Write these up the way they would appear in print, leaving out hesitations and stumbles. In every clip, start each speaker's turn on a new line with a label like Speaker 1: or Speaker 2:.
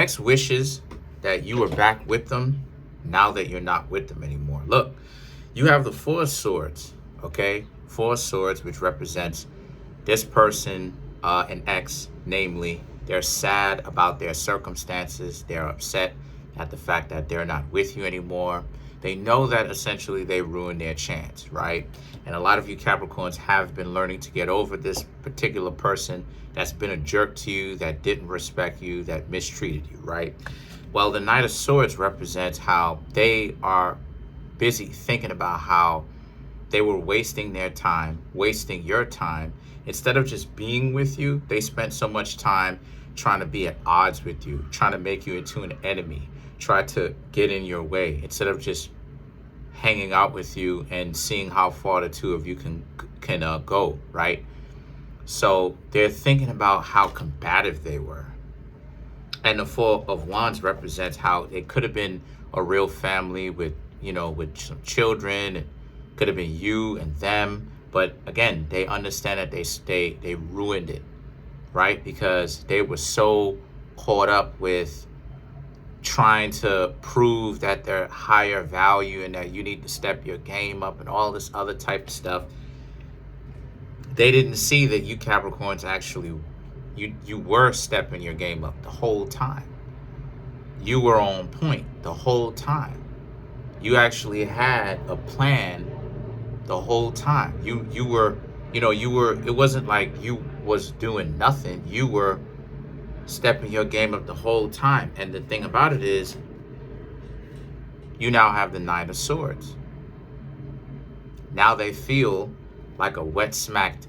Speaker 1: ex wishes that you were back with them now that you're not with them anymore. Look, you have the Four of Swords, okay? Four of Swords, which represents this person, an ex, namely, they're sad about their circumstances. They're upset at the fact that they're not with you anymore. They know that essentially they ruined their chance, right? And a lot of you Capricorns have been learning to get over this particular person that's been a jerk to you, that didn't respect you, that mistreated you, right? Well, the Knight of Swords represents how they are busy thinking about how they were wasting their time, wasting your time. Instead of just being with you, they spent so much time trying to be at odds with you, trying to make you into an enemy, try to get in your way, instead of just hanging out with you and seeing how far the two of you can go, right? So they're thinking about how combative they were. And the Four of Wands represents how it could have been a real family with, you know, with some children. It could have been you and them. But again, they understand that they ruined it, right? Because they were so caught up with trying to prove that they're higher value and that you need to step your game up and all this other type of stuff. They didn't see that you Capricorns actually, you were stepping your game up the whole time. You were on point the whole time. You actually had a plan the whole time. You were, it wasn't like you was doing nothing. You were stepping your game up the whole time. And the thing about it is, you now have the Nine of Swords. Now they feel like a wet smacked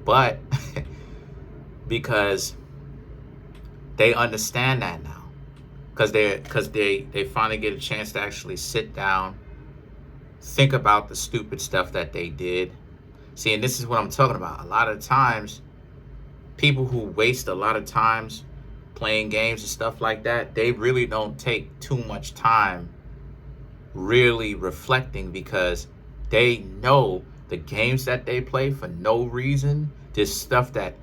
Speaker 1: butt because they understand that now. Because they finally get a chance to actually sit down, think about the stupid stuff that they did. See, and this is what I'm talking about. A lot of times, people who waste a lot of times playing games and stuff like that, they really don't take too much time really reflecting, because they know the games that they play for no reason, this stuff that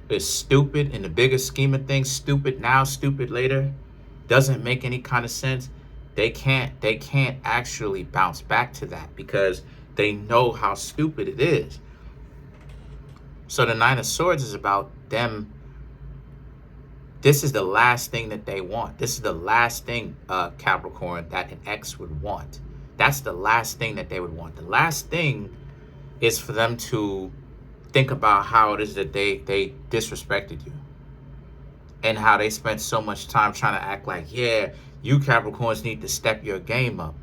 Speaker 1: is stupid in the bigger scheme of things, stupid now, stupid later, doesn't make any kind of sense. They can't actually bounce back to that because they know how stupid it is. So the Nine of Swords is about them. This is the last thing that they want. This is the last thing, Capricorn, that an ex would want. That's the last thing that they would want. The last thing is for them to think about how it is that they disrespected you and how they spent so much time trying to act like, yeah, you Capricorns need to step your game up,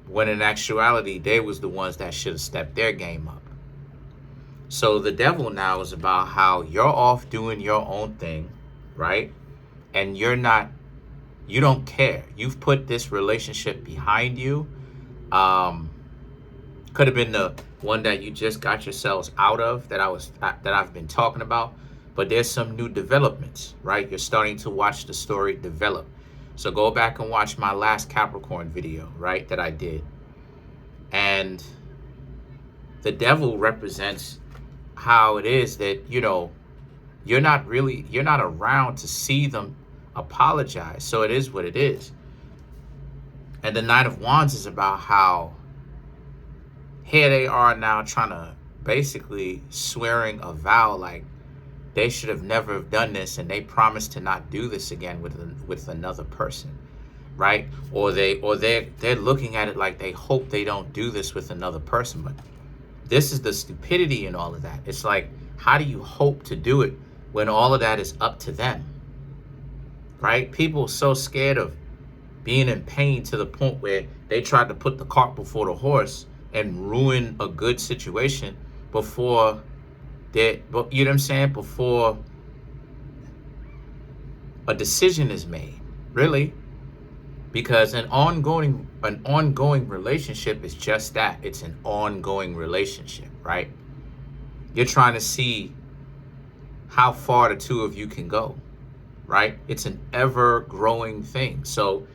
Speaker 1: when in actuality, they was the ones that should have stepped their game up. So the Devil now is about how you're off doing your own thing, right? And you don't care. You've put this relationship behind you. Could have been the one that you just got yourselves out of that I've been talking about. But there's some new developments, right? You're starting to watch the story develop. So go back and watch my last Capricorn video, right, that I did. And the Devil represents how it is that, you're not around to see them apologize. So it is what it is. And the Knight of Wands is about how here they are now trying to basically swearing a vow like they should have never have done this, and they promised to not do this again with another person, right? Or they're looking at it like they hope they don't do this with another person. But this is the stupidity in all of that. It's like, how do you hope to do it when all of that is up to them, right? People are so scared of being in pain to the point where they tried to put the cart before the horse and ruin a good situation before before a decision is made, really. Because an ongoing relationship is just that. It's an ongoing relationship, right? You're trying to see how far the two of you can go, right? It's an ever-growing thing. So,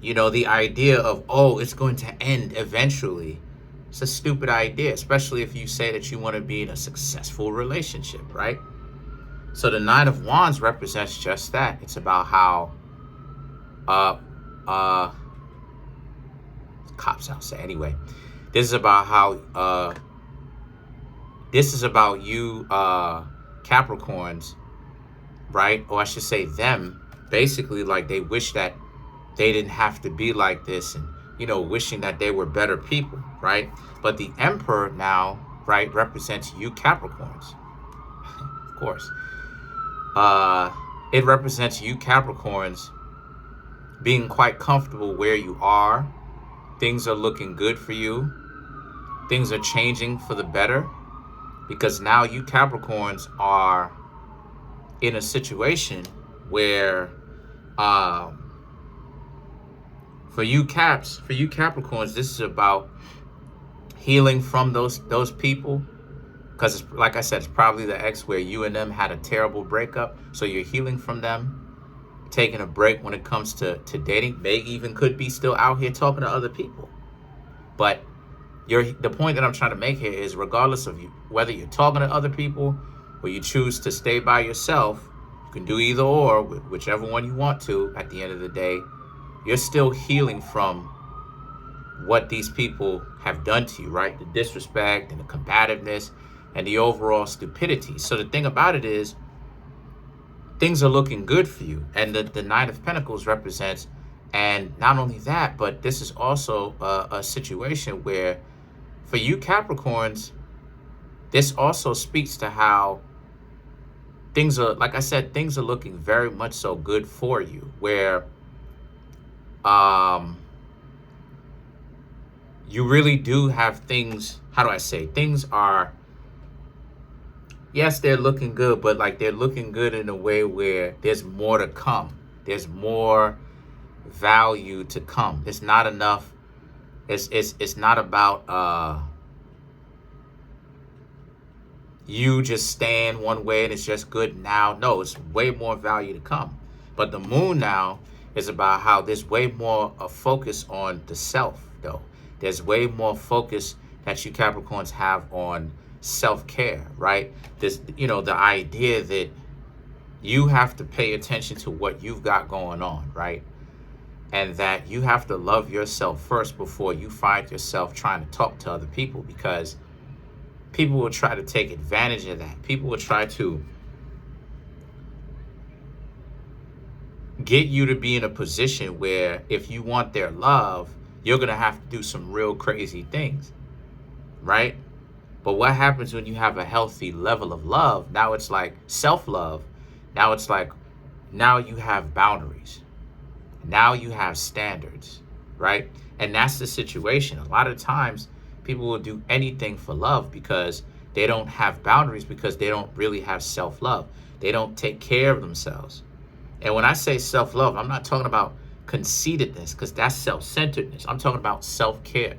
Speaker 1: the idea of, it's going to end eventually, it's a stupid idea, especially if you say that you want to be in a successful relationship, right? So the Nine of Wands represents just that. It's about how uh uh cop sound say anyway. This is about how this is about you Capricorns, right? Or I should say them, basically like they wish that they didn't have to be like this, and wishing that they were better people, right? But the Emperor now, right, represents you Capricorns. Of course. It represents you Capricorns being quite comfortable where you are. Things are looking good for you. Things are changing for the better, because now you Capricorns are in a situation where for you Capricorns, this is about healing from those people, because like I said, it's probably the ex where you and them had a terrible breakup, so you're healing from them, taking a break when it comes to dating. They even could be still out here talking to other people, but the point that I'm trying to make here is, regardless of whether you're talking to other people or you choose to stay by yourself, you can do either or, whichever one you want to. At the end of the day, you're still healing from what these people have done to you, right? The disrespect and the combativeness and the overall stupidity. So the thing about it is, things are looking good for you. And the Nine of Pentacles represents, and not only that, but this is also a situation where, for you Capricorns, this also speaks to how things are, like I said, things are looking very much so good for you, where you really do have things, how do I say, things are, yes, they're looking good, but like they're looking good in a way where there's more to come. There's more value to come. It's not enough. It's not about you just staying one way and it's just good now. No, it's way more value to come. But the moon now is about how there's way more a focus on the self, though. There's way more focus that you Capricorns have on self-care, right? This, the idea that you have to pay attention to what you've got going on, right? And that you have to love yourself first before you find yourself trying to talk to other people, because people will try to take advantage of that. People will try to get you to be in a position where if you want their love, you're going to have to do some real crazy things, right? But what happens when you have a healthy level of love? Now it's like self-love. Now it's like, now you have boundaries. Now you have standards, right? And that's the situation. A lot of times people will do anything for love because they don't have boundaries, because they don't really have self-love. They don't take care of themselves. And when I say self-love, I'm not talking about conceitedness, because that's self-centeredness. I'm talking about self-care,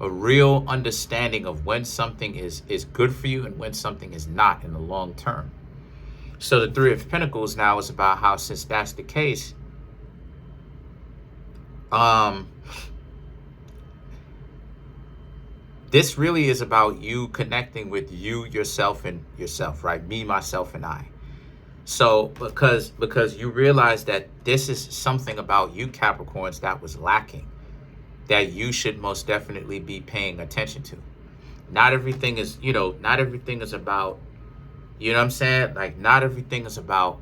Speaker 1: a real understanding of when something is good for you and when something is not in the long term. So the Three of Pentacles now is about how, since that's the case, this really is about you connecting with you, yourself, and yourself, right? Me, myself, and I. So because you realize that this is something about you Capricorns that was lacking, that you should most definitely be paying attention to. Not everything is, not everything is about, you know what I'm saying? Like, not everything is about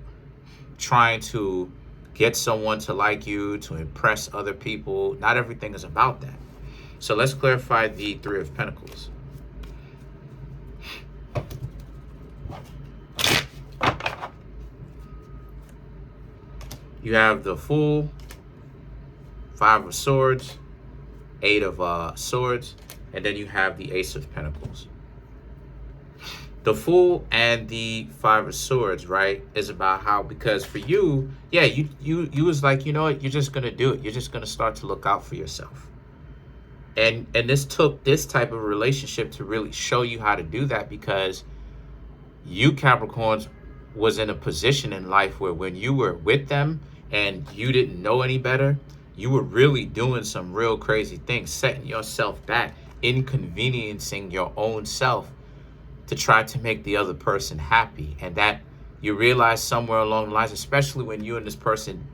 Speaker 1: trying to get someone to like you, to impress other people. Not everything is about that. So let's clarify the Three of Pentacles. You have the Fool, Five of Swords, Eight of Swords, and then you have the Ace of Pentacles. The Fool and the Five of Swords, right, is about how, because for you, yeah, you was like, you know what, you're just gonna do it. You're just gonna start to look out for yourself. And this took this type of relationship to really show you how to do that, because you Capricorns was in a position in life where when you were with them and you didn't know any better, you were really doing some real crazy things, setting yourself back, inconveniencing your own self to try to make the other person happy. And that You realize somewhere along the lines, especially when you and this person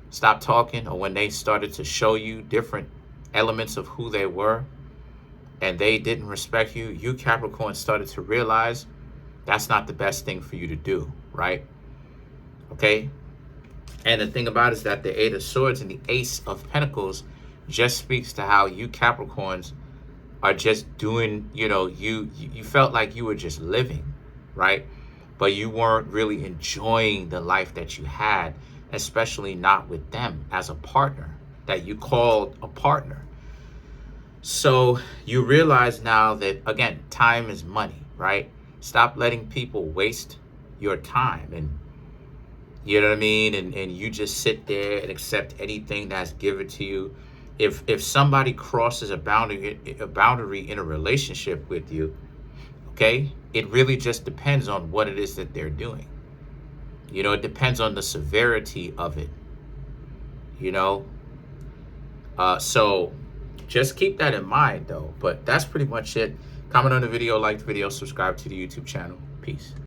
Speaker 1: stopped talking, or when they started to show you different elements of who they were and they didn't respect you, you Capricorn started to realize that's not the best thing for you to do, right? Okay? And the thing about it is that the Eight of Swords and the Ace of Pentacles just speaks to how you Capricorns are just doing, you felt like you were just living, right? But you weren't really enjoying the life that you had, especially not with them as a partner that you called a partner. So you realize now that, again, time is money, right? Stop letting people waste your time, and you know what I mean? And you just sit there and accept anything that's given to you. If somebody crosses a boundary in a relationship with you, okay, it really just depends on what it is that they're doing. It depends on the severity of it, so just keep that in mind, though. But that's pretty much it. Comment on the video, like the video, subscribe to the YouTube channel. Peace.